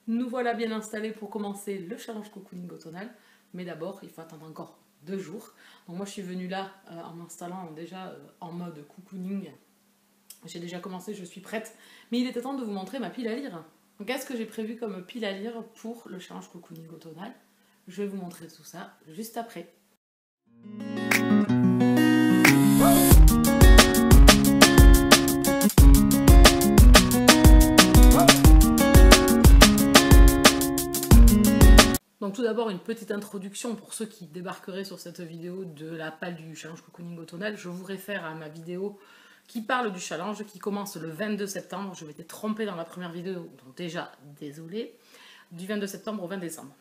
Nous voilà bien installés pour commencer le challenge cocooning automnal. Mais d'abord, il faut attendre encore 2 jours. Donc moi, je suis venue là en m'installant déjà en mode cocooning. J'ai déjà commencé, je suis prête. Mais il était temps de vous montrer ma pile à lire. Donc qu'est-ce que j'ai prévu comme pile à lire pour le challenge cocooning automnal? Je vais vous montrer tout ça juste après. Donc tout d'abord une petite introduction pour ceux qui débarqueraient sur cette vidéo de la palle du challenge cocooning automnal. Je vous réfère à ma vidéo qui parle du challenge qui commence le 22 septembre. Je m'étais trompée dans la première vidéo, donc déjà désolée. Du 22 septembre au 20 décembre.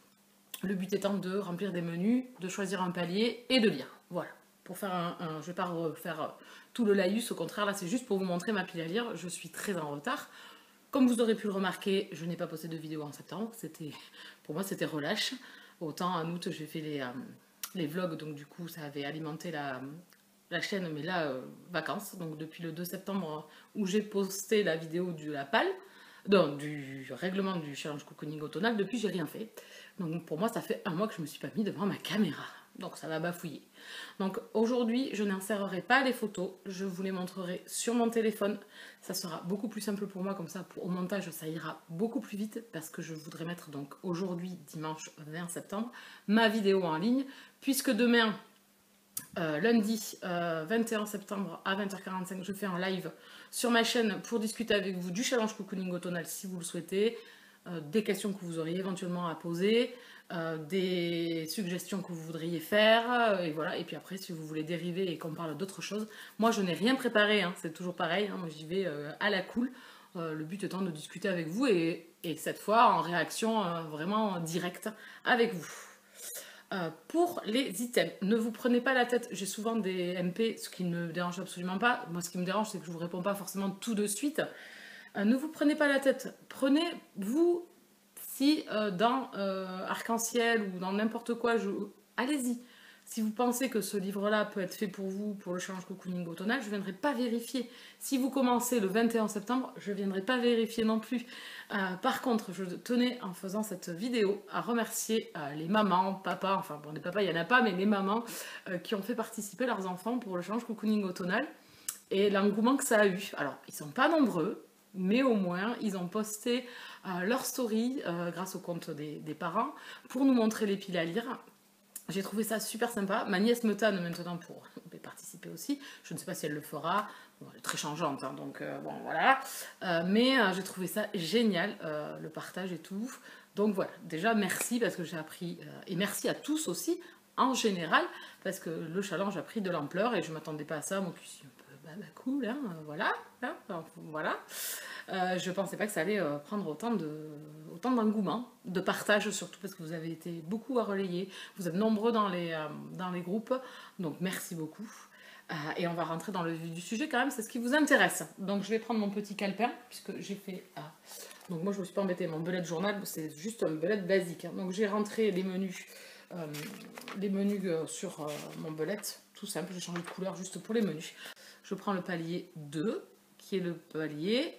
Le but étant de remplir des menus, de choisir un palier et de lire. Voilà. Pour faire je ne vais pas refaire tout le laïus, au contraire, là c'est juste pour vous montrer ma pile à lire. Je suis très en retard. Comme vous aurez pu le remarquer, je n'ai pas posté de vidéo en septembre. Pour moi, c'était relâche. Autant en août, j'ai fait les vlogs, donc du coup, ça avait alimenté la chaîne, mais là, vacances. Donc depuis le 2 septembre, où j'ai posté la vidéo de la palle, du règlement du challenge cocooning automnal, depuis, j'ai rien fait. Donc pour moi, ça fait 1 mois que je ne me suis pas mis devant ma caméra. Donc ça va bafouiller. Donc aujourd'hui, je n'insérerai pas les photos, je vous les montrerai sur mon téléphone. Ça sera beaucoup plus simple pour moi, comme ça au montage ça ira beaucoup plus vite parce que je voudrais mettre donc aujourd'hui, dimanche 20 septembre, ma vidéo en ligne, puisque demain, lundi 21 septembre à 20h45, je fais un live sur ma chaîne pour discuter avec vous du challenge cocooning automnal si vous le souhaitez, des questions que vous auriez éventuellement à poser, des suggestions que vous voudriez faire, et voilà. Et puis après, si vous voulez dériver et qu'on parle d'autre chose, moi je n'ai rien préparé, hein, c'est toujours pareil, hein, moi j'y vais à la cool. Le but étant de discuter avec vous et cette fois en réaction vraiment directe avec vous. Pour les items, ne vous prenez pas la tête, j'ai souvent des MP, ce qui ne me dérange absolument pas. Moi ce qui me dérange c'est que je ne vous réponds pas forcément tout de suite. Ne vous prenez pas la tête, prenez-vous, si dans Arc-en-Ciel ou dans n'importe quoi, allez-y. Si vous pensez que ce livre-là peut être fait pour vous, pour le challenge cocooning automnal, je ne viendrai pas vérifier. Si vous commencez le 21 septembre, je ne viendrai pas vérifier non plus. Par contre, je tenais, en faisant cette vidéo, à remercier les mamans, papas, enfin bon, les papas, il n'y en a pas, mais les mamans qui ont fait participer leurs enfants pour le challenge cocooning automnal et l'engouement que ça a eu. Alors, ils ne sont pas nombreux, mais au moins, ils ont posté leur story grâce au compte des parents pour nous montrer les piles à lire. J'ai trouvé ça super sympa. Ma nièce me tanne maintenant pour participer aussi. Je ne sais pas si elle le fera. Bon, elle est très changeante, hein, donc bon, voilà. Mais j'ai trouvé ça génial, le partage et tout. Donc voilà, déjà merci parce que j'ai appris, et merci à tous aussi, en général, parce que le challenge a pris de l'ampleur et je ne m'attendais pas à ça. Moi, je suis un peu cool, hein, voilà. Hein, voilà. Je ne pensais pas que ça allait prendre autant d'engouement, de partage surtout parce que vous avez été beaucoup à relayer, vous êtes nombreux dans les groupes, donc merci beaucoup. Et on va rentrer dans le vif du sujet quand même, c'est ce qui vous intéresse. Donc je vais prendre mon petit calepin, puisque j'ai fait... donc moi je ne me suis pas embêtée, mon bullet journal, c'est juste un bullet basique. Hein. Donc j'ai rentré les menus sur mon bullet, tout simple, j'ai changé de couleur juste pour les menus. Je prends le palier 2, qui est le palier...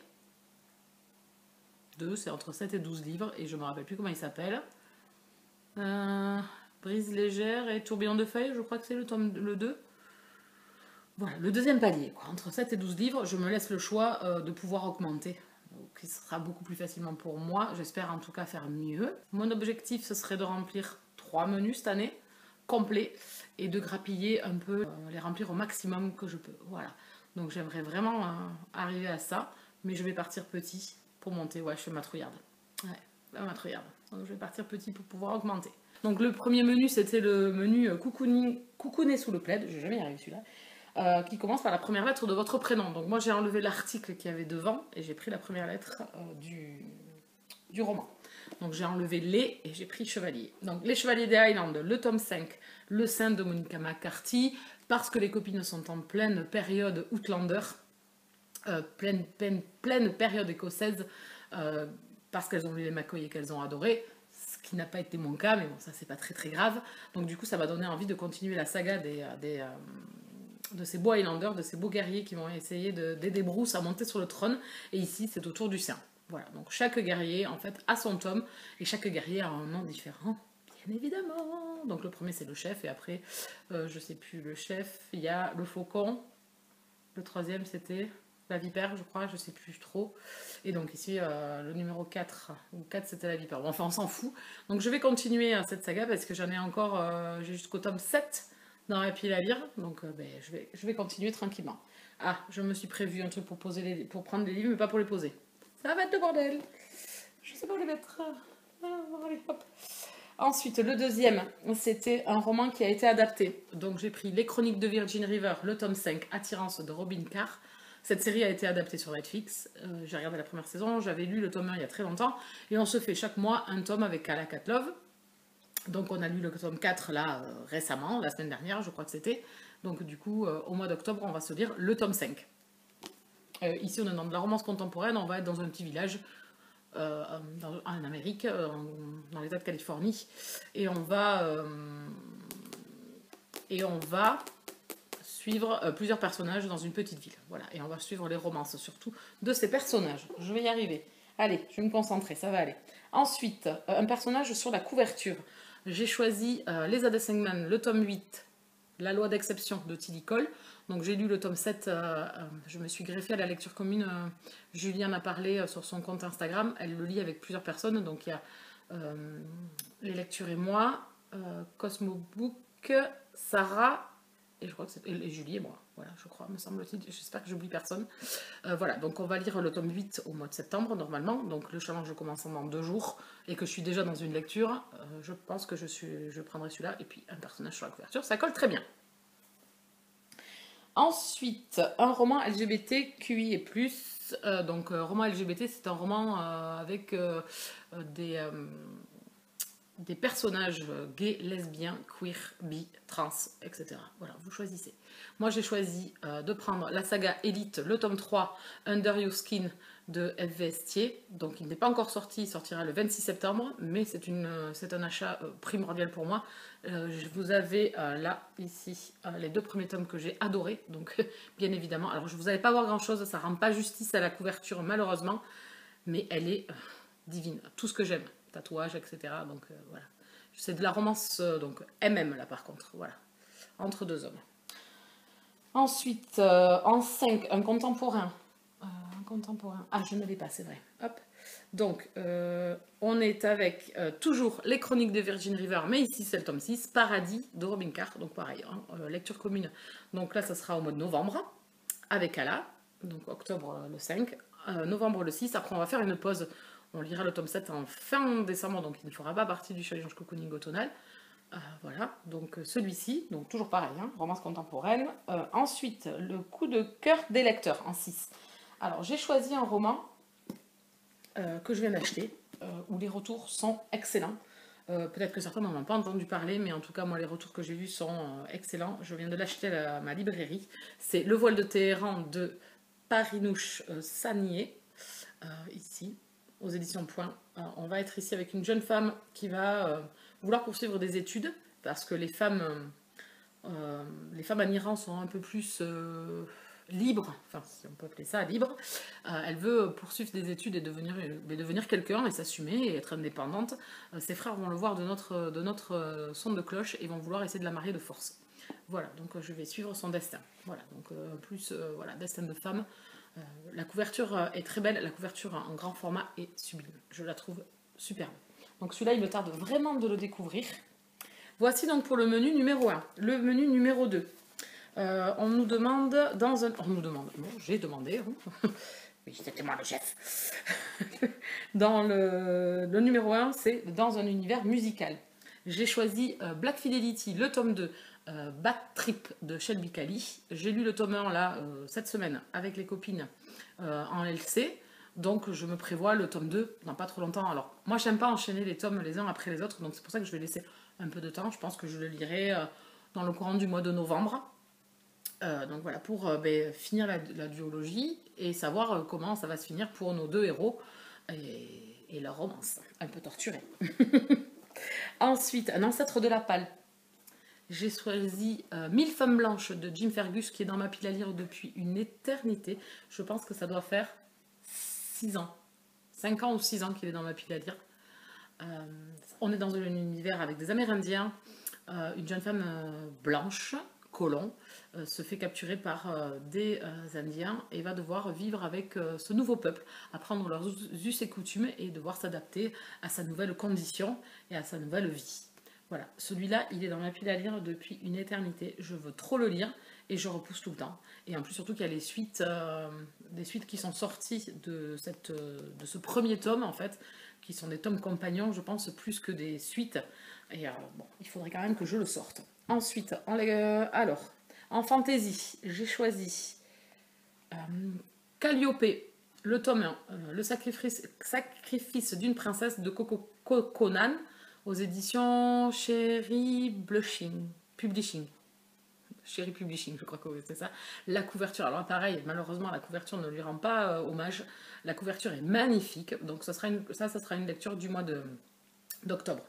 2, c'est entre 7 et 12 livres, et je ne me rappelle plus comment il s'appelle. Brise légère et tourbillon de feuilles, je crois que c'est le 2. Voilà, le deuxième palier, quoi. Entre 7 et 12 livres, je me laisse le choix de pouvoir augmenter. Donc, ce sera beaucoup plus facilement pour moi, j'espère en tout cas faire mieux. Mon objectif, ce serait de remplir 3 menus cette année, complets, et de grappiller un peu, les remplir au maximum que je peux. Voilà, donc j'aimerais vraiment arriver à ça, mais je vais partir petit. Pour monter, ouais, je fais ma trouillarde. Ouais, ma trouillarde. Donc je vais partir petit pour pouvoir augmenter. Donc le premier menu, c'était le menu coucouner sous le plaid, je vais jamais y arriver celui-là, qui commence par la première lettre de votre prénom. Donc moi j'ai enlevé l'article qu'il y avait devant et j'ai pris la première lettre du roman. Donc j'ai enlevé les et j'ai pris chevalier. Donc les chevaliers des Highlands, le tome 5, le sein de Monica McCarthy, parce que les copines sont en pleine période Outlander. Pleine période écossaise parce qu'elles ont lu les McCoy et qu'elles ont adoré, ce qui n'a pas été mon cas, mais bon, ça c'est pas très grave. Donc du coup, ça m'a donné envie de continuer la saga de ces beaux Highlanders, de ces beaux guerriers qui vont essayer d'aider Bruce à monter sur le trône. Et ici, c'est au tour du sien. Voilà, donc chaque guerrier en fait a son tome et chaque guerrier a un nom différent, bien évidemment. Donc le premier c'est le chef et après, je sais plus, le chef, il y a le faucon, le troisième c'était la vipère je crois, je sais plus trop. Et donc ici le numéro 4, ou 4 c'était la vipère, bon, enfin on s'en fout. Donc je vais continuer cette saga parce que j'en ai encore, j'ai jusqu'au tome 7 dans ma pile à lire, donc ben, je vais continuer tranquillement. Ah, je me suis prévu un truc pour, pour prendre les livres mais pas pour les poser. Ça va être le bordel. Je sais pas où les mettre. Ah, allez, hop. Ensuite, le deuxième, c'était un roman qui a été adapté. Donc j'ai pris Les Chroniques de Virgin River, le tome 5, Attirance de Robin Carr. Cette série a été adaptée sur Netflix. J'ai regardé la première saison, j'avais lu le tome 1 il y a très longtemps. Et on se fait chaque mois un tome avec Kala Katlov. Donc on a lu le tome 4 là récemment, la semaine dernière, je crois que c'était. Donc du coup, au mois d'octobre, on va se lire le tome 5. Ici, on est dans de la romance contemporaine, on va être dans un petit village en Amérique, dans l'état de Californie, et on va suivre plusieurs personnages dans une petite ville. Voilà, et on va suivre les romances surtout de ces personnages. Je vais y arriver. Allez, je vais me concentrer, ça va aller. Ensuite, un personnage sur la couverture. J'ai choisi Les Adessingman, le tome 8, La loi d'exception de Tilly Cole. Donc j'ai lu le tome 7, je me suis greffée à la lecture commune. Julie en a parlé sur son compte Instagram. Elle le lit avec plusieurs personnes. Donc il y a Les Lectures et moi, Cosmo Book, Sarah, et je crois que c'est et Julie et moi. Voilà, je crois, me semble-t-il. J'espère que j'oublie personne. Voilà, donc on va lire le tome 8 au mois de septembre, normalement. Donc le challenge commence dans 2 jours et que je suis déjà dans une lecture. Je pense que je prendrai celui-là. Et puis un personnage sur la couverture, ça colle très bien. Ensuite, un roman LGBTQI+. Donc, roman LGBT, c'est un roman avec des personnages gays, lesbiens, queer, bi, trans, etc. Voilà, vous choisissez. Moi, j'ai choisi de prendre la saga Elite, le tome 3, Under Your Skin de F. Vestier. Donc, il n'est pas encore sorti, il sortira le 26 septembre, mais c'est un achat primordial pour moi. Vous avez là, ici, les 2 premiers tomes que j'ai adorés, donc bien évidemment. Alors, je vous n'allez pas voir grand-chose, ça ne rend pas justice à la couverture, malheureusement, mais elle est divine. Tout ce que j'aime, tatouage, etc. Donc, voilà. C'est de la romance, donc MM, là, par contre, voilà. Entre 2 hommes. Ensuite, en 5, un contemporain. Ah, je ne l'ai pas, c'est vrai. Hop. Donc, on est avec toujours Les Chroniques de Virgin River, mais ici c'est le tome 6, Paradis de Robin Carr. Donc pareil, hein, lecture commune. Donc là, ça sera au mois de novembre, avec Ala. Donc octobre le 5, novembre le 6. Après, on va faire une pause. On lira le tome 7 en fin décembre, donc il ne fera pas partie du challenge cocooning automnal. Voilà, donc celui-ci, donc toujours pareil, hein, romance contemporaine. Ensuite, le coup de cœur des lecteurs en 6. Alors, j'ai choisi un roman que je viens d'acheter, où les retours sont excellents. Peut-être que certains n'en ont pas entendu parler, mais en tout cas, moi, les retours que j'ai vus sont excellents. Je viens de l'acheter à ma librairie. C'est Le voile de Téhéran de Parinouche Sanier, ici, aux éditions Point. On va être ici avec une jeune femme qui va vouloir poursuivre des études, parce que les femmes en Iran sont un peu plus libre, enfin si on peut appeler ça libre, elle veut poursuivre des études et devenir quelqu'un et s'assumer et être indépendante. Ses frères vont le voir de notre son de cloche et vont vouloir essayer de la marier de force. Voilà, donc je vais suivre son destin. Voilà, donc voilà, destin de femme. La couverture est très belle, la couverture en grand format est sublime. Je la trouve superbe. Donc celui-là, il me tarde vraiment de le découvrir. Voici donc pour le menu numéro 1. Le menu numéro 2. On nous demande dans un... On nous demande, non, j'ai demandé. Hein. Oui, c'était moi le chef. Dans le numéro 1, c'est dans un univers musical. J'ai choisi Black Fidelity, le tome 2, Bad Trip de Shelby Cali. J'ai lu le tome 1 là, cette semaine avec les copines en LC. Donc je me prévois le tome 2 dans pas trop longtemps. Alors moi j'aime pas enchaîner les tomes les uns après les autres, donc c'est pour ça que je vais laisser un peu de temps. Je pense que je le lirai dans le courant du mois de novembre. Donc voilà, pour finir la duologie et savoir comment ça va se finir pour nos 2 héros et leur romance, un peu torturée. Ensuite, un ancêtre de la palle. J'ai choisi 1000 femmes blanches de Jim Fergus, qui est dans ma pile à lire depuis une éternité. Je pense que ça doit faire 6 ans. 5 ans ou 6 ans qu'il est dans ma pile à lire. On est dans un univers avec des Amérindiens. Une jeune femme blanche, colon, se fait capturer par des Indiens et va devoir vivre avec ce nouveau peuple, apprendre leurs us et coutumes et devoir s'adapter à sa nouvelle condition et à sa nouvelle vie. Voilà, celui-là, il est dans ma pile à lire depuis une éternité. Je veux trop le lire et je repousse tout le temps. Et en plus, surtout qu'il y a les suites, des suites qui sont sorties de ce premier tome, en fait, qui sont des tomes compagnons, je pense, plus que des suites. Et bon, il faudrait quand même que je le sorte. Ensuite, alors, en fantasy, j'ai choisi Calliope, le tome 1, le sacrifice d'une princesse de Coco Conan, aux éditions Cherry Publishing. Cherry Publishing, je crois que c'est ça. La couverture, alors pareil, malheureusement, la couverture ne lui rend pas hommage. La couverture est magnifique, donc ça sera une lecture du mois d'octobre.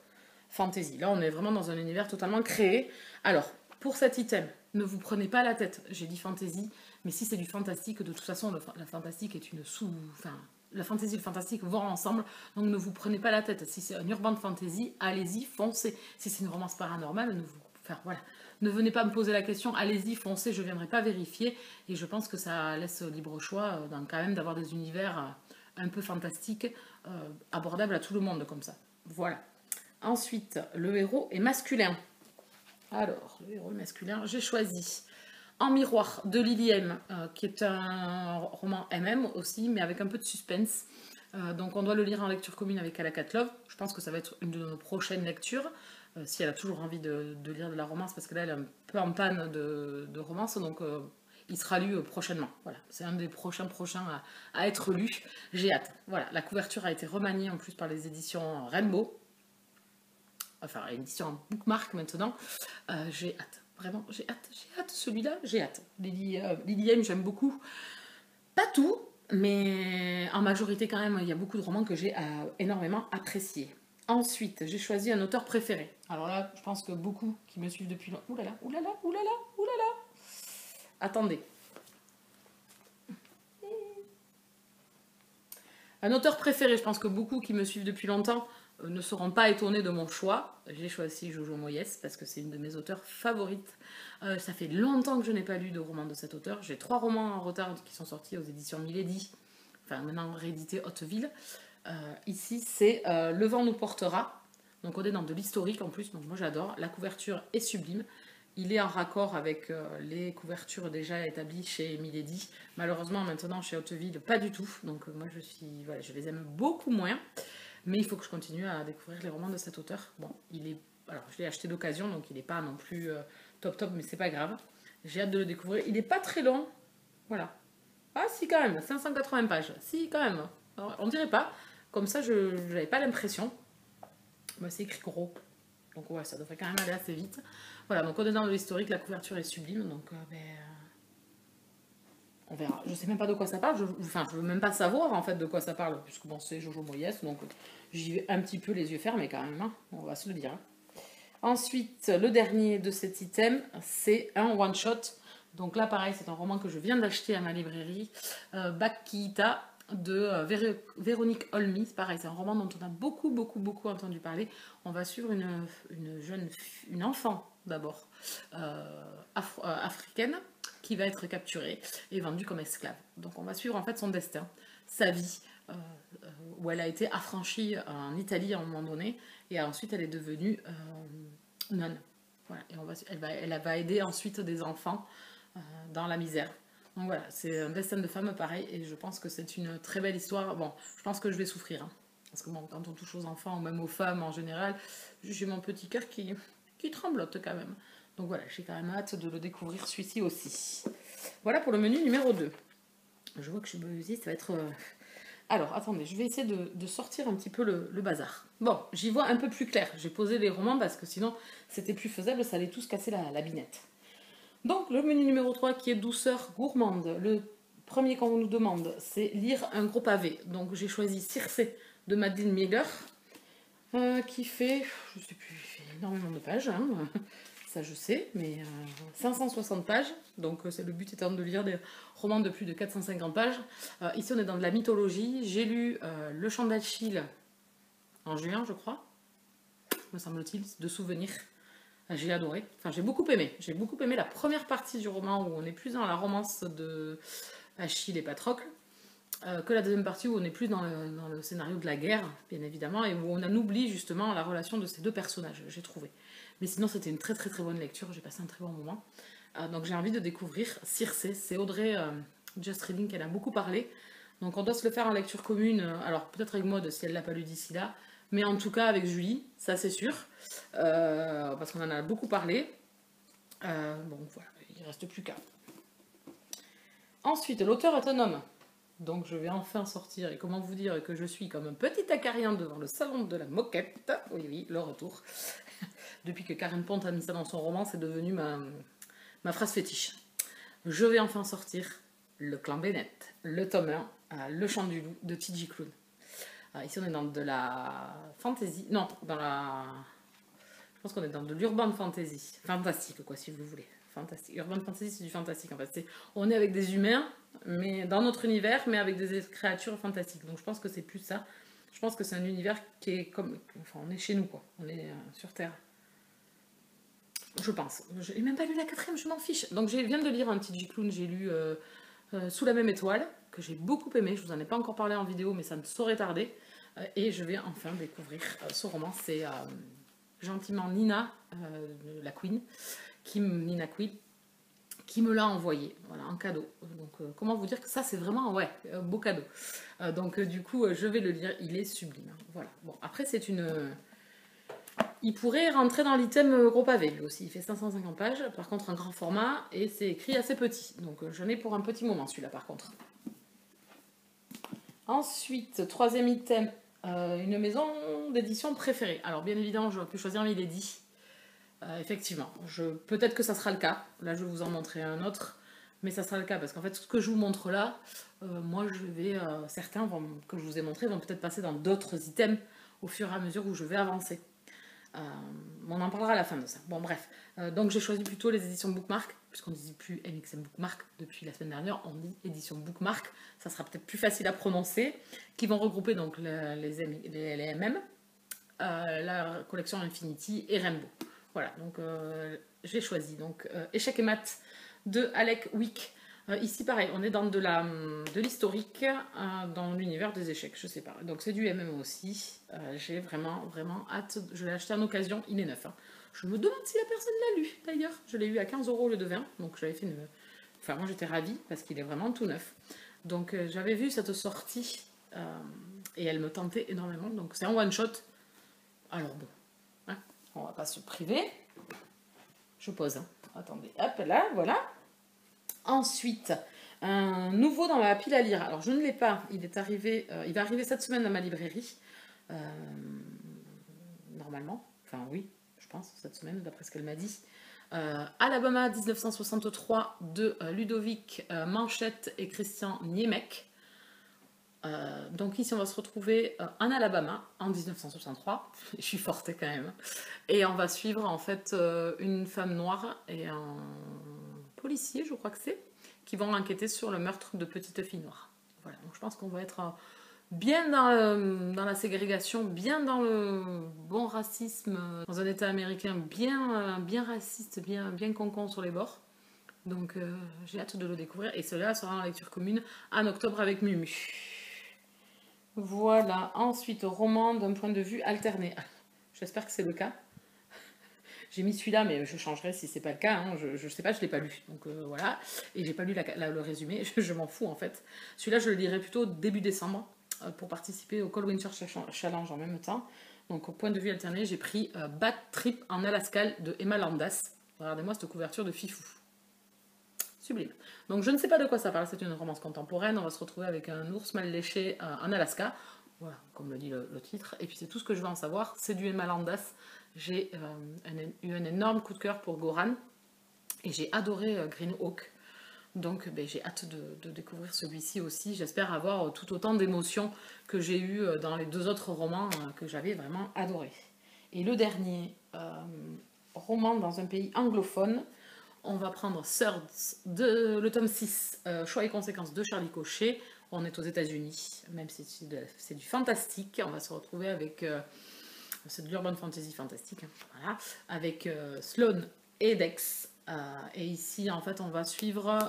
Fantasy. Là, on est vraiment dans un univers totalement créé. Alors, pour cet item, ne vous prenez pas la tête. J'ai dit fantasy, mais si c'est du fantastique, de toute façon, la fantastique est une Enfin, la fantasy et le fantastique vont ensemble, donc ne vous prenez pas la tête. Si c'est un urban fantasy, allez-y, foncez. Si c'est une romance paranormale, voilà. Ne venez pas me poser la question, allez-y, foncez, je ne viendrai pas vérifier. Et je pense que ça laisse libre choix, quand même, d'avoir des univers un peu fantastiques, abordables à tout le monde, comme ça. Voilà. Ensuite, le héros est masculin. Alors, le héros est masculin, j'ai choisi En miroir de Lily M, qui est un roman MM aussi, mais avec un peu de suspense. Donc on doit le lire en lecture commune avec Ala Love. Je pense que ça va être une de nos prochaines lectures, si elle a toujours envie de lire de la romance, parce que là elle est un peu en panne de romance, donc il sera lu prochainement. Voilà, c'est un des prochains à être lu. J'ai hâte. Voilà, la couverture a été remaniée en plus par les éditions Rainbow. Enfin, édition en bookmark maintenant. J'ai hâte. Vraiment, j'ai hâte. Celui-là, j'ai hâte. Lily M, j'aime beaucoup. Pas tout, mais en majorité quand même, il y a beaucoup de romans que j'ai énormément appréciés. Ensuite, j'ai choisi un auteur préféré. Alors là, je pense que beaucoup qui me suivent depuis longtemps... Oulala, oulala, oulala, oulala. Attendez. Un auteur préféré, je pense que beaucoup qui me suivent depuis longtemps ne seront pas étonnés de mon choix. J'ai choisi Jojo Moyes parce que c'est une de mes auteurs favorites. Ça fait longtemps que je n'ai pas lu de romans de cet auteur. J'ai 3 romans en retard qui sont sortis aux éditions Milady, enfin maintenant réédité Hauteville. Ici, c'est Le vent nous portera. Donc on est dans de l'historique en plus, donc moi j'adore. La couverture est sublime. Il est en raccord avec les couvertures déjà établies chez Milady. Malheureusement, maintenant chez Hauteville, pas du tout. Donc moi je les aime beaucoup moins. Mais il faut que je continue à découvrir les romans de cet auteur. Bon, alors je l'ai acheté d'occasion, donc il n'est pas non plus top, mais c'est pas grave. J'ai hâte de le découvrir. Il n'est pas très long. Voilà. Ah si quand même, 580 pages. Si quand même. Alors, on dirait pas. Comme ça, je n'avais pas l'impression. Bah, c'est écrit gros. Donc ouais, ça devrait quand même aller assez vite. Voilà, donc on est dans l'historique, la couverture est sublime. Donc on verra. Je sais même pas de quoi ça parle. Je veux même pas savoir en fait de quoi ça parle. Puisque bon, c'est Jojo Moyes. Donc j'y vais un petit peu les yeux fermés quand même. Hein. On va se le dire. Hein. Ensuite, le dernier de cet item, c'est un one-shot. Donc là, pareil, c'est un roman que je viens d'acheter à ma librairie. Bakita de Véronique Olmy. Pareil, c'est un roman dont on a beaucoup entendu parler. On va suivre une enfant d'abord, africaine, qui va être capturée et vendue comme esclave. Donc on va suivre en fait son destin, sa vie, où elle a été affranchie en Italie à un moment donné, et ensuite elle est devenue nonne. Voilà. Et elle va aider ensuite des enfants dans la misère. Donc voilà, c'est un destin de femme pareil, et je pense que c'est une très belle histoire. Bon, je pense que je vais souffrir, hein, parce que bon, quand on touche aux enfants, ou même aux femmes en général, j'ai mon petit cœur qui tremblote quand même. Donc voilà, j'ai quand même hâte de le découvrir celui-ci aussi. Voilà pour le menu numéro 2. Je vois que je me dis, ça va être... Alors, attendez, je vais essayer de sortir un petit peu le bazar. Bon, j'y vois un peu plus clair. J'ai posé les romans parce que sinon, c'était plus faisable, ça allait tous casser la binette. Donc, le menu numéro 3 qui est douceur gourmande. Le premier qu'on nous demande, c'est lire un gros pavé. Donc, j'ai choisi Circé de Madeleine Miller, qui fait, je sais plus, il fait énormément de pages. Hein. ça je sais, mais 560 pages, donc c'est le but étant de lire des romans de plus de 450 pages. Ici on est dans de la mythologie, j'ai lu Le Chant d'Achille en juin je crois, me semble-t-il, de souvenirs. J'ai adoré, enfin j'ai beaucoup aimé la première partie du roman où on est plus dans la romance de Achille et Patrocle, que la deuxième partie où on est plus dans le scénario de la guerre, bien évidemment, et où on en oublie justement la relation de ces deux personnages, j'ai trouvé. Mais sinon, c'était une très très très bonne lecture, j'ai passé un très bon moment. Donc j'ai envie de découvrir Circé, c'est Audrey Just Reading qu'elle a beaucoup parlé. Donc on doit se le faire en lecture commune, alors peut-être avec Maud si elle l'a pas lu d'ici là, mais en tout cas avec Julie, ça c'est sûr, parce qu'on en a beaucoup parlé. Bon voilà, il ne reste plus qu'à. Ensuite, l'auteur est un homme. Donc je vais enfin sortir, et comment vous dire que je suis comme un petit acarien devant le salon de la moquette. Oui, oui, le retour. Depuis que Karen Pont a mis ça dans son roman, c'est devenu ma phrase fétiche. Je vais enfin sortir Le Clan Bennett, le tome 1, Le Chant du Loup de T.J. Klune. Ici on est dans de la fantasy, non, dans la... Je pense qu'on est dans de l'urban fantasy, fantastique quoi si vous voulez. Fantastique. Urban fantasy c'est du fantastique en fait. On est avec des humains, mais dans notre univers, mais avec des créatures fantastiques. Donc je pense que c'est plus ça. Je pense que c'est un univers qui est comme... Enfin on est chez nous quoi, on est sur Terre. Je pense. Je n'ai même pas lu la quatrième, je m'en fiche. Donc je viens de lire un T.J. Klune, j'ai lu Sous la même étoile, que j'ai beaucoup aimé. Je vous en ai pas encore parlé en vidéo, mais ça ne saurait tarder. Et je vais enfin découvrir ce roman. C'est gentiment Nina, la Queen, Nina Queen, qui me l'a envoyé, voilà, en cadeau. Donc comment vous dire que ça c'est vraiment ouais, un beau cadeau. Donc du coup je vais le lire, il est sublime. Voilà. Bon après c'est une... Il pourrait rentrer dans l'item gros pavé, lui aussi. Il fait 550 pages, par contre un grand format, et c'est écrit assez petit. Donc j'en ai pour un petit moment celui-là par contre. Ensuite, troisième item, une maison d'édition préférée. Alors bien évidemment, j'aurais pu choisir Milady. Effectivement, peut-être que ça sera le cas. Là, je vais vous en montrer un autre, mais ça sera le cas parce qu'en fait, ce que je vous montre là, moi, certains que je vous ai montré vont peut-être passer dans d'autres items au fur et à mesure où je vais avancer. On en parlera à la fin de ça. Bon, bref. Donc, j'ai choisi plutôt les éditions Bookmark, puisqu'on ne dit plus MXM Bookmark depuis la semaine dernière, on dit édition Bookmark. Ça sera peut-être plus facile à prononcer, qui vont regrouper donc les MM, la collection Infinity et Rainbow. Voilà, donc j'ai choisi donc Échec et maths de Alec Wick. Ici, pareil, on est dans de l'historique, dans l'univers des échecs, je sais pas. Donc c'est du MMO aussi. J'ai vraiment, vraiment hâte. Je l'ai acheté en occasion, il est neuf. Hein. Je me demande si la personne l'a lu, d'ailleurs. Je l'ai eu à 15 € au lieu de 20, donc j'avais fait une... Enfin, moi j'étais ravie, parce qu'il est vraiment tout neuf. Donc j'avais vu cette sortie, et elle me tentait énormément. Donc c'est en one-shot. Alors bon, hein, on va pas se priver. Je pose, hein. Attendez, hop là, voilà. Ensuite, un nouveau dans ma pile à lire. Alors, je ne l'ai pas. Il va arriver cette semaine dans ma librairie. Normalement. Enfin, oui, je pense, cette semaine, d'après ce qu'elle m'a dit. Alabama 1963 de Ludovic Manchette et Christian Niemek. Donc ici on va se retrouver en Alabama en 1963, je suis forte quand même, et on va suivre en fait une femme noire et un policier, je crois que c'est, qui vont enquêter sur le meurtre de petites filles noires. Voilà, donc je pense qu'on va être bien dans la ségrégation, bien dans le bon racisme, dans un état américain bien raciste, bien concon sur les bords. Donc j'ai hâte de le découvrir, et cela sera en lecture commune en octobre avec Mumu. Voilà, ensuite, roman d'un point de vue alterné. J'espère que c'est le cas. J'ai mis celui-là, mais je changerai si c'est pas le cas. Hein. Je sais pas, je l'ai pas lu. Donc voilà. Et j'ai pas lu le résumé, je m'en fous en fait. Celui-là, je le lirai plutôt début décembre pour participer au Cold Winter Challenge en même temps. Donc au point de vue alterné, j'ai pris Bad Trip en Alaska de Emma Landas. Regardez-moi cette couverture de fifou. Sublime. Donc je ne sais pas de quoi ça parle, c'est une romance contemporaine, on va se retrouver avec un ours mal léché en Alaska, voilà, comme le dit le titre, et puis c'est tout ce que je veux en savoir, c'est du Emma Landas, j'ai eu un énorme coup de cœur pour Goran, et j'ai adoré Green Hawk, donc j'ai hâte de découvrir celui-ci aussi, j'espère avoir tout autant d'émotions que j'ai eu dans les deux autres romans que j'avais vraiment adoré. Et le dernier, roman dans un pays anglophone. On va prendre Thirds, le tome 6, Choix et conséquences de Charlie Cochet. On est aux États-Unis, même si c'est du fantastique. On va se retrouver avec... c'est de l'urban fantasy fantastique. Hein, voilà, avec Sloane et Dex. Et ici, en fait, on va suivre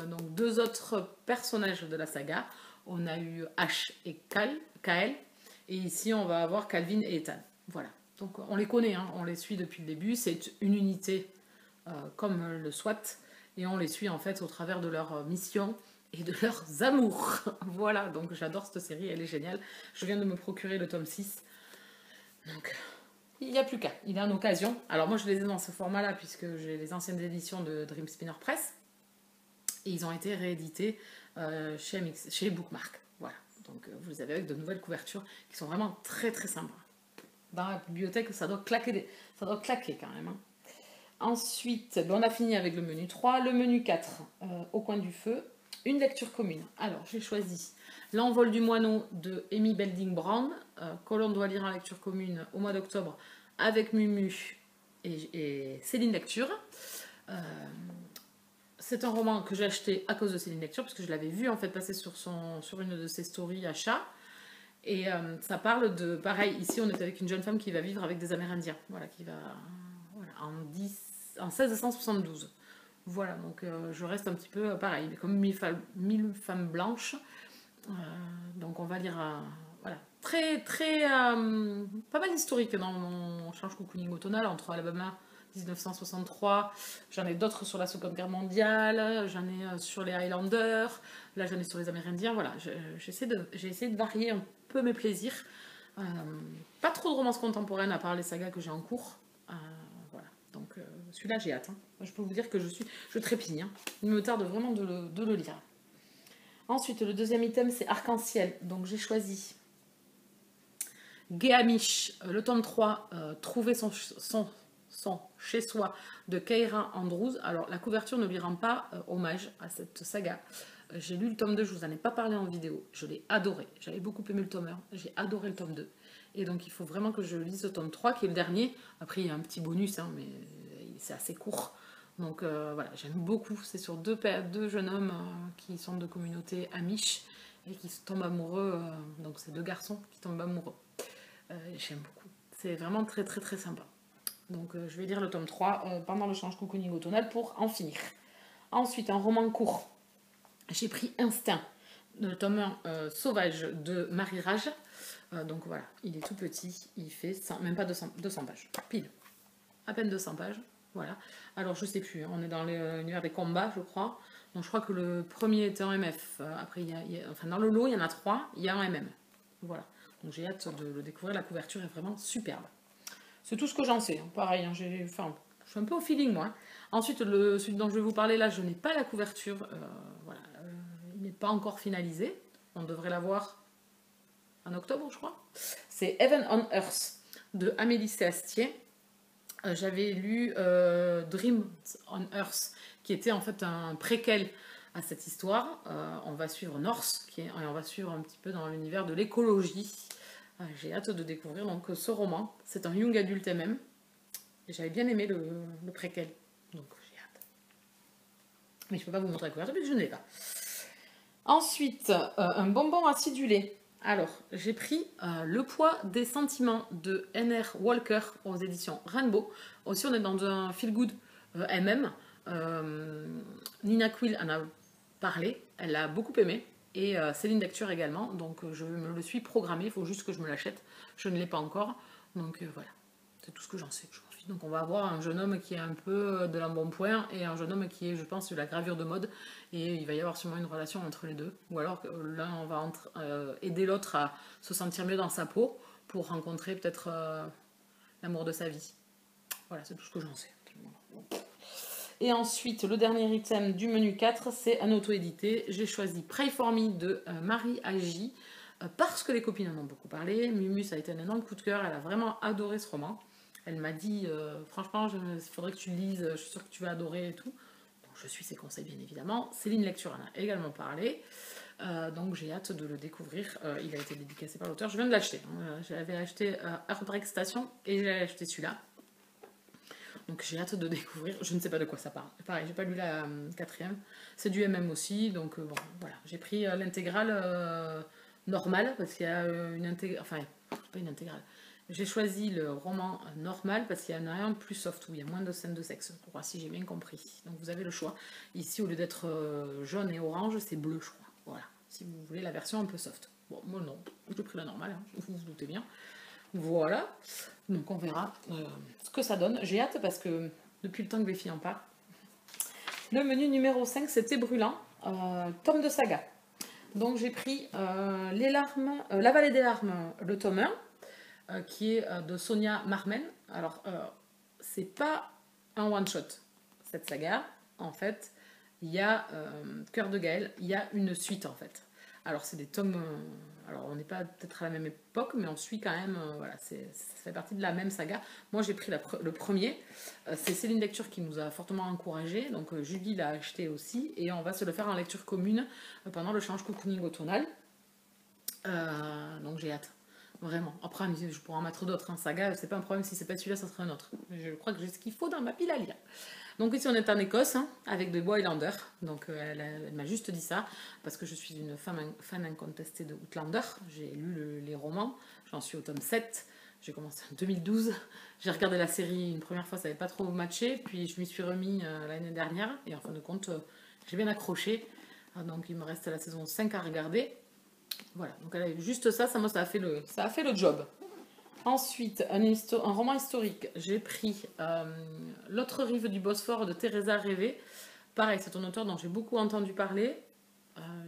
donc deux autres personnages de la saga. On a eu Ash et Kael. Et ici, on va avoir Calvin et Ethan. Voilà. Donc, on les connaît, hein, on les suit depuis le début. C'est une unité comme le SWAT. Et on les suit, en fait, au travers de leurs missions et de leurs amours. Voilà. Donc, j'adore cette série. Elle est géniale. Je viens de me procurer le tome 6. Donc, il n'y a plus qu'à. Il est en occasion. Alors, moi, je les ai dans ce format-là, puisque j'ai les anciennes éditions de Dream Spinner Press. Et ils ont été réédités chez Bookmark. Voilà. Donc, vous les avez avec de nouvelles couvertures qui sont vraiment très, très sympas. Dans la bibliothèque, ça doit claquer, ça doit claquer quand même. Hein. Ensuite, on a fini avec le menu 3. Le menu 4, Au coin du feu. Une lecture commune. Alors, j'ai choisi L'envol du moineau de Amy Belding Brown, que l'on doit lire en lecture commune au mois d'octobre avec Mumu et Céline Lecture. C'est un roman que j'ai acheté à cause de Céline Lecture, parce que je l'avais vu en fait passer sur une de ses stories achats. Et ça parle de, pareil, ici on est avec une jeune femme qui va vivre avec des Amérindiens, voilà, qui va en 1672. Voilà, donc je reste un petit peu pareil, mais comme mille femmes blanches. Donc on va lire, voilà, très, très, pas mal d'historique dans mon Change Cocooning automnal, entre Alabama 1963, j'en ai d'autres sur la Seconde Guerre mondiale, j'en ai sur les Highlanders, là j'en ai sur les Amérindiens, voilà, j'ai essayé de varier un peu mes plaisirs. Pas trop de romances contemporaines à part les sagas que j'ai en cours. Voilà, donc celui-là j'ai hâte. Hein. Je peux vous dire que je trépigne. Hein. Il me tarde vraiment de le lire. Ensuite, le deuxième item, c'est Arc-en-Ciel. Donc, j'ai choisi Gay Amish, le tome 3, Trouver son chez-soi de Keira Andrews. Alors, la couverture ne lui rend pas hommage à cette saga. J'ai lu le tome 2, je vous en ai pas parlé en vidéo. Je l'ai adoré. J'avais beaucoup aimé le tome 1. J'ai adoré le tome 2. Et donc, il faut vraiment que je lise le tome 3, qui est le dernier. Après, il y a un petit bonus, hein, mais c'est assez court. Donc voilà, j'aime beaucoup. C'est sur deux jeunes hommes qui sont de communauté amish et qui tombent amoureux. Donc c'est deux garçons qui tombent amoureux. J'aime beaucoup. C'est vraiment très très très sympa. Donc je vais lire le tome 3 pendant le Change Cocooning automnal pour en finir. Ensuite, un roman court. J'ai pris Instinct, le tome 1 Sauvage de Marie Rage. Donc voilà, il est tout petit. Il fait même pas 200 pages. Pile. À peine 200 pages. Voilà. Alors, je sais plus, on est dans l'univers des combats, je crois. Donc, je crois que le premier était un MF. Après, enfin, dans le lot, il y en a 3, il y a un MM. Voilà. Donc, j'ai hâte de le découvrir. La couverture est vraiment superbe. C'est tout ce que j'en sais. Hein. Pareil, hein, je suis un peu au feeling, moi. Hein. Ensuite, celui dont je vais vous parler là, je n'ai pas la couverture. Voilà. Il n'est pas encore finalisé. On devrait l'avoir en octobre, je crois. C'est Heaven on Earth de Amélie Séastier. J'avais lu Dreams on Earth, qui était en fait un préquel à cette histoire. On va suivre Norse, et on va suivre un petit peu dans l'univers de l'écologie. J'ai hâte de découvrir donc ce roman. C'est un young adulte MM. J'avais bien aimé le préquel, donc j'ai hâte. Mais je ne peux pas vous montrer la couverture, parce que je ne l'ai pas. Ensuite, un bonbon acidulé. Alors, j'ai pris Le poids des sentiments de N.R. Walker aux éditions Rainbow. Aussi, on est dans un feel-good MM. Nina Quill en a parlé, elle l'a beaucoup aimé. Et Céline Lecture également. Donc, je me le suis programmé. Il faut juste que je me l'achète. Je ne l'ai pas encore. Donc, voilà. C'est tout ce que j'en sais. Donc, on va avoir un jeune homme qui est un peu de l'embonpoint et un jeune homme qui est, je pense, de la gravure de mode. Et il va y avoir sûrement une relation entre les deux. Ou alors, l'un on va aider l'autre à se sentir mieux dans sa peau pour rencontrer peut-être l'amour de sa vie. Voilà, c'est tout ce que j'en sais. Et ensuite, le dernier item du menu 4, c'est un auto-édité. J'ai choisi Pray for Me de Marie Agi parce que les copines en ont beaucoup parlé. Mumu, ça a été un énorme coup de cœur. Elle a vraiment adoré ce roman. Elle m'a dit, franchement, il faudrait que tu le lises, je suis sûre que tu vas adorer et tout. Donc, je suis ses conseils, bien évidemment. Céline Lecture en a également parlé. Donc, j'ai hâte de le découvrir. Il a été dédicacé par l'auteur. Je viens de l'acheter. Hein. J'avais acheté Heartbreak Station et j'ai acheté celui-là. Donc j'ai hâte de découvrir. Je ne sais pas de quoi ça parle. Pareil, j'ai pas lu la quatrième. C'est du MM aussi, donc bon, voilà. J'ai pris l'intégrale normale, parce qu'il y a une intégrale... Enfin, pas une intégrale. J'ai choisi le roman normal parce qu'il y en a un plus soft, où il y a moins de scènes de sexe, pour voir si j'ai bien compris. Donc vous avez le choix. Ici, au lieu d'être jaune et orange, c'est bleu, je crois. Voilà, si vous voulez la version un peu soft. Bon, moi non, j'ai pris la normale, hein, vous vous doutez bien. Voilà, donc on verra ce que ça donne. J'ai hâte parce que depuis le temps que les filles en parlent. Le menu numéro 5, c'était brûlant, tome de saga. Donc j'ai pris les larmes, La vallée des larmes, le tome 1, qui est de Sonia Marmen. Alors, c'est pas un one-shot, cette saga. En fait, il y a Cœur de Gaël, il y a une suite en fait. Alors, c'est des tomes. Alors, on n'est pas peut-être à la même époque, mais on suit quand même. Voilà, ça fait partie de la même saga. Moi, j'ai pris le premier. C'est Céline Lecture qui nous a fortement encouragés. Donc, Julie l'a acheté aussi. Et on va se le faire en lecture commune pendant le change cocooning automnal. Donc, j'ai hâte. Vraiment. Après, je pourrais en mettre d'autres. Hein. Saga, c'est pas un problème. Si c'est pas celui-là, ça sera un autre. Je crois que j'ai ce qu'il faut dans ma pile à lire. Donc ici, on est en Écosse, hein, avec des Highlander. Donc elle m'a juste dit ça, parce que je suis une fan incontestée de Outlander. J'ai lu les romans. J'en suis au tome 7. J'ai commencé en 2012. J'ai regardé la série une première fois, ça n'avait pas trop matché. Puis je m'y suis remis l'année dernière. Et en fin de compte, j'ai bien accroché. Donc il me reste la saison 5 à regarder. Voilà, donc juste ça, ça a fait le job. Ensuite, un roman historique. J'ai pris L'autre rive du Bosphore de Teresa Rêvé. Pareil, c'est un auteur dont j'ai beaucoup entendu parler.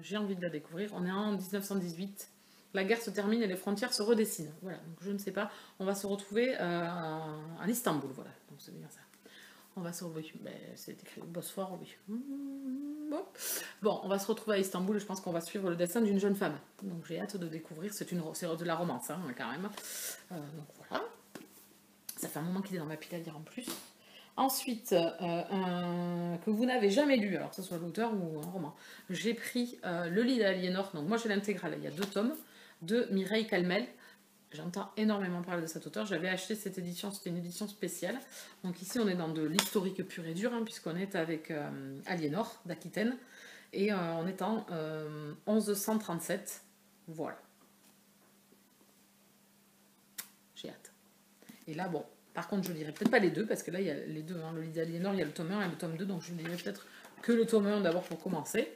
J'ai envie de la découvrir. On est en 1918. La guerre se termine et les frontières se redessinent. Voilà, donc je ne sais pas. On va se retrouver à Istanbul. Voilà, donc c'est bien ça. On va se retrouver. C'est écrit Bosphore, oui. Bon, on va se retrouver à Istanbul et je pense qu'on va suivre le destin d'une jeune femme. Donc j'ai hâte de découvrir. C'est de la romance, hein, quand même. Donc voilà. Ça fait un moment qu'il est dans ma pile à lire en plus. Ensuite, que vous n'avez jamais lu, alors que ce soit l'auteur ou un roman. J'ai pris Le lit d'Aliénor. Donc moi j'ai l'intégrale. Il y a 2 tomes de Mireille Calmel. J'entends énormément parler de cet auteur. J'avais acheté cette édition, c'était une édition spéciale. Donc ici, on est dans de l'historique pur et dur, hein, puisqu'on est avec Aliénor d'Aquitaine. Et on est en 1137. Voilà. J'ai hâte. Et là, bon, par contre, je ne lirai peut-être pas les deux, parce que là, il y a les deux. Hein, le lit d'Aliénor, il y a le tome 1 et le tome 2. Donc je ne lirai peut-être que le tome 1 d'abord pour commencer.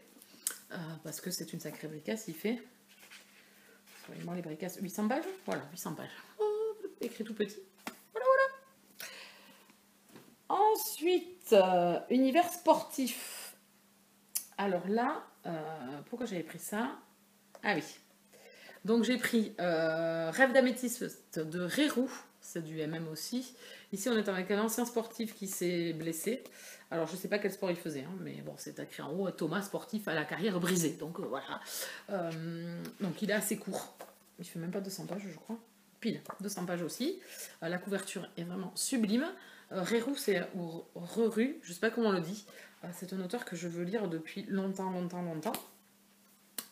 Parce que c'est une sacrée bricasse, il fait... Moi, les bricasses, 800 pages. Voilà, 800 pages. Oh, écrit tout petit. Voilà, voilà. Ensuite, univers sportif. Alors là, pourquoi j'avais pris ça? Ah oui. Donc j'ai pris Rêve d'améthyste de Rérou. C'est du MM aussi. Ici, on est avec un ancien sportif qui s'est blessé. Alors, je ne sais pas quel sport il faisait, hein, mais bon, c'est écrit en haut, Thomas, sportif à la carrière brisée. Donc, voilà. Donc, il est assez court. Il ne fait même pas 200 pages, je crois. Pile, 200 pages aussi. La couverture est vraiment sublime. Rérou, c'est ou Reru, je ne sais pas comment on le dit. C'est un auteur que je veux lire depuis longtemps.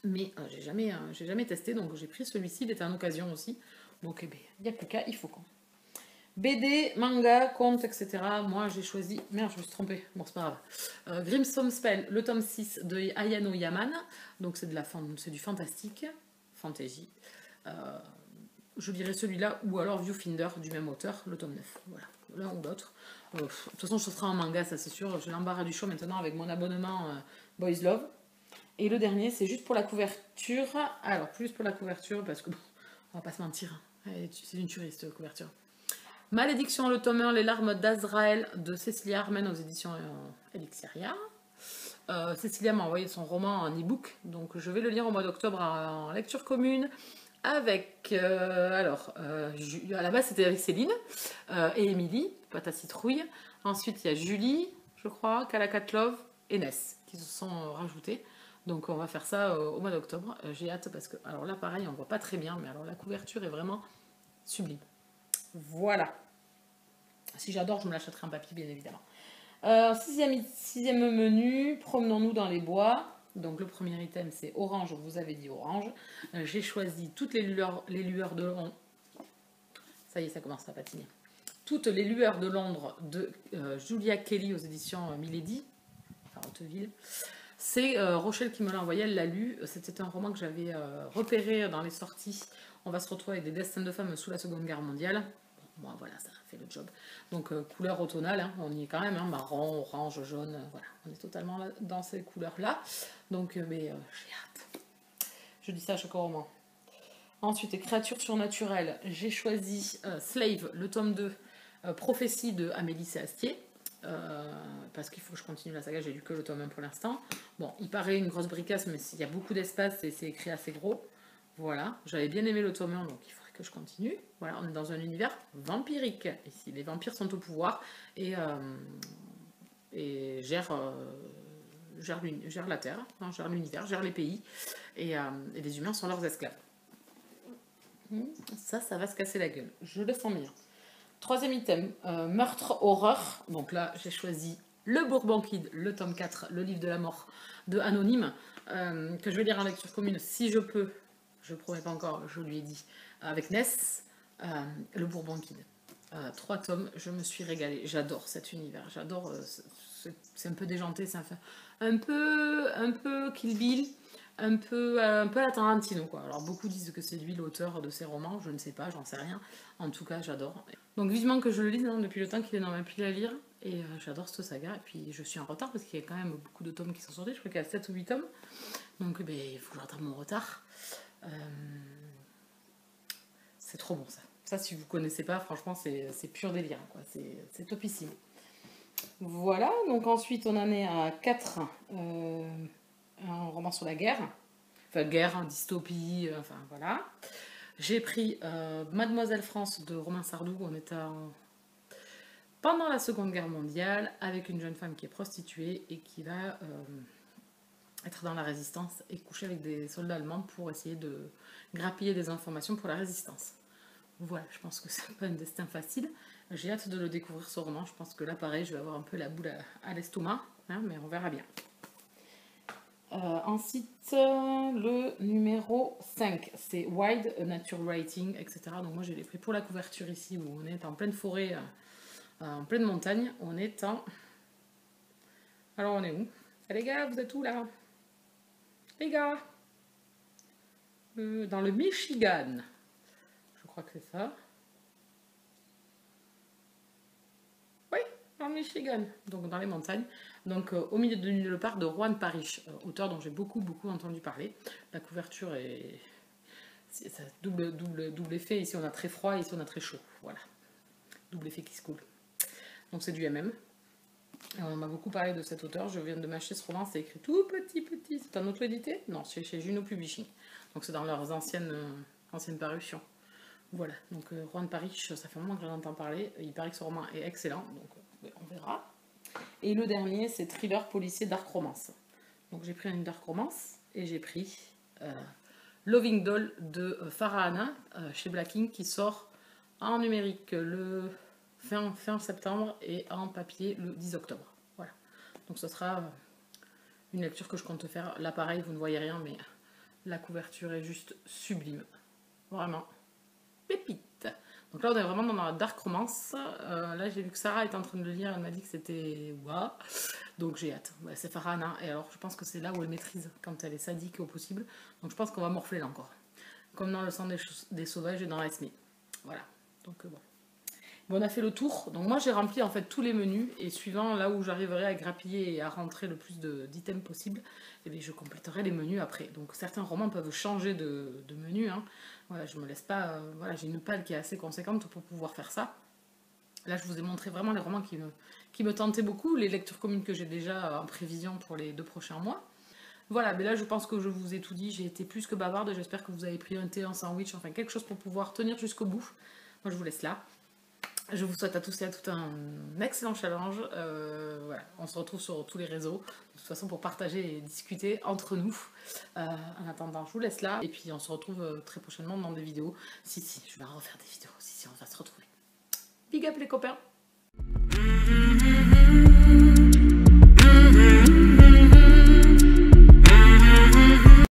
Mais j'ai jamais testé, donc j'ai pris celui-ci. Il était en occasion aussi. Donc, eh bien, il n'y a plus qu'à, il faut qu'on. BD, manga, conte, etc. Moi, j'ai choisi... Merde, je me suis trompée. Bon, c'est pas grave. Grimstone Spell, le tome 6 de Ayano Yaman. Donc, c'est du fantastique. Fantasy. Je lirai celui-là, ou alors Viewfinder, du même auteur, le tome 9. Voilà, l'un ou l'autre. De toute façon, ce sera un manga, ça c'est sûr. J'ai l'embarras du choix maintenant avec mon abonnement Boys Love. Et le dernier, c'est juste pour la couverture. Alors, plus pour la couverture, parce que, bon, on va pas se mentir. C'est une tuerie, cette couverture. Malédiction, le tome 1, Les larmes d'Azraël de Cécilia Armen aux éditions Elixiria. Cécilia m'a envoyé son roman en e-book, donc je vais le lire au mois d'octobre en lecture commune avec, à la base c'était avec Céline et Émilie, pâte à citrouille. Ensuite il y a Julie, je crois, Kalakatlov et Ness qui se sont rajoutés. Donc on va faire ça au mois d'octobre. J'ai hâte parce que, alors là pareil, on voit pas très bien, mais alors la couverture est vraiment sublime. Voilà. Si j'adore, je me l'achèterai en papier, bien évidemment. Sixième menu, promenons-nous dans les bois. Donc le premier item, c'est orange, vous avez dit orange. J'ai choisi toutes les lueurs de... Ça y est, ça commence à patiner. Toutes les lueurs de Londres de Julia Kelly aux éditions Milady, enfin Hauteville. C'est Rochelle qui me l'a envoyé, elle l'a lu. C'était un roman que j'avais repéré dans les sorties. On va se retrouver avec des destins de femmes sous la Seconde Guerre mondiale. Bon, voilà, ça fait le job. Donc couleur automnale, hein, on y est quand même, hein, marron, orange, jaune, voilà, on est totalement là, dans ces couleurs-là. Donc, j'ai hâte. Je dis ça à chaque roman. Ensuite, créatures surnaturelles, j'ai choisi Slave, le tome 2, Prophétie de Amélie Séastier. Parce qu'il faut que je continue la saga, j'ai lu que le tome 1 pour l'instant. Bon, il paraît une grosse bricasse, mais il y a beaucoup d'espace et c'est écrit assez gros. Voilà, j'avais bien aimé le tome 1, donc il faudrait que je continue. Voilà, on est dans un univers vampirique. Ici, les vampires sont au pouvoir et gèrent la Terre, hein, gèrent l'univers, gèrent les pays, et les humains sont leurs esclaves. Ça va se casser la gueule, je le sens bien. Troisième item, meurtre, horreur. Donc là, j'ai choisi Le Bourbon Kid, le tome 4, le livre de la mort de Anonyme, que je vais lire en lecture commune si je peux. Je ne promets pas encore, je lui ai dit, avec Ness, Le Bourbon Kid. 3 tomes, je me suis régalée. J'adore cet univers, j'adore. C'est un peu déjanté, c'est un peu Kill Bill, un peu à la Tarantino, quoi. Alors beaucoup disent que c'est lui l'auteur de ces romans, je ne sais pas, j'en sais rien. En tout cas, j'adore. Donc vivement que je le lise, hein, depuis le temps qu'il est dans ma pile à lire. Et j'adore cette saga. Et puis je suis en retard parce qu'il y a quand même beaucoup de tomes qui sont sortis. Je crois qu'il y a 7 ou 8 tomes. Donc il faut que je rattrape mon retard. C'est trop bon ça. Ça, si vous connaissez pas, franchement, c'est pur délire, quoi. C'est topissime. Voilà, donc ensuite on en est à 4. Un roman sur la guerre. Enfin, guerre, hein, dystopie, enfin voilà. J'ai pris Mademoiselle France de Romain Sardou. On est pendant la Seconde Guerre mondiale, avec une jeune femme qui est prostituée et qui va être dans la résistance et coucher avec des soldats allemands pour essayer de grappiller des informations pour la résistance. Voilà, je pense que c'est pas un destin facile. J'ai hâte de le découvrir, ce roman. Je pense que là, pareil, je vais avoir un peu la boule à l'estomac, hein, mais on verra bien. Ensuite, le numéro 5, c'est Wild Nature Writing, etc. Donc moi, je l'ai pris pour la couverture ici, où on est en pleine forêt, en pleine montagne. On est en... Alors, on est où? Ah, les gars, vous êtes où, là? Les gars, dans le Michigan. Je crois que c'est ça. Oui, dans le Michigan, donc dans les montagnes. Donc au milieu de nulle part, de Juan Parrish, auteur dont j'ai beaucoup entendu parler. La couverture est... Ça double effet. Ici on a très froid, ici on a très chaud. Voilà. Double effet qui se coule. Donc c'est du MM. On m'a beaucoup parlé de cet auteur. Je viens de m'acheter ce roman. C'est écrit tout petit. C'est un auto-édité? Non, c'est chez Juno Publishing. Donc c'est dans leurs anciennes parutions. Voilà. Donc Juan Parrish, ça fait un moment que j'en entends parler. Il paraît que ce roman est excellent. Donc on verra. Et le dernier, c'est Thriller policier dark romance. Donc j'ai pris une dark romance et j'ai pris Loving Doll de Farah Hanna chez Black Ink qui sort en numérique le fin septembre et en papier le 10 octobre. Voilà. Donc ce sera une lecture que je compte faire. Là pareil, vous ne voyez rien, mais la couverture est juste sublime. Vraiment. Pépite. Donc là, on est vraiment dans la dark romance. Là, j'ai vu que Sarah était en train de le lire. Elle m'a dit que c'était waouh. Donc j'ai hâte. Ouais, c'est Farah Hanna. Et alors, je pense que c'est là où elle maîtrise quand elle est sadique au possible. Donc je pense qu'on va morfler là encore. Comme dans Le sang des sauvages et dans Ice Me. Voilà. Donc bon. Bon, on a fait le tour. Donc moi, j'ai rempli en fait tous les menus. Et suivant là où j'arriverai à grappiller et à rentrer le plus d'items possible, eh bien, je compléterai les menus après. Donc certains romans peuvent changer de menu. Hein. Voilà, je me laisse pas... voilà, j'ai une palle qui est assez conséquente pour pouvoir faire ça. Là, je vous ai montré vraiment les romans qui me tentaient beaucoup, les lectures communes que j'ai déjà en prévision pour les 2 prochains mois. Voilà, mais là, je pense que je vous ai tout dit. J'ai été plus que bavarde. J'espère que vous avez pris un thé, un sandwich, enfin quelque chose pour pouvoir tenir jusqu'au bout. Moi, je vous laisse là. Je vous souhaite à tous et à toutes un excellent challenge. Voilà, on se retrouve sur tous les réseaux, de toute façon pour partager et discuter entre nous. En attendant, je vous laisse là. Et puis on se retrouve très prochainement dans des vidéos. Si, je vais refaire des vidéos. Si, on va se retrouver. Big up les copains!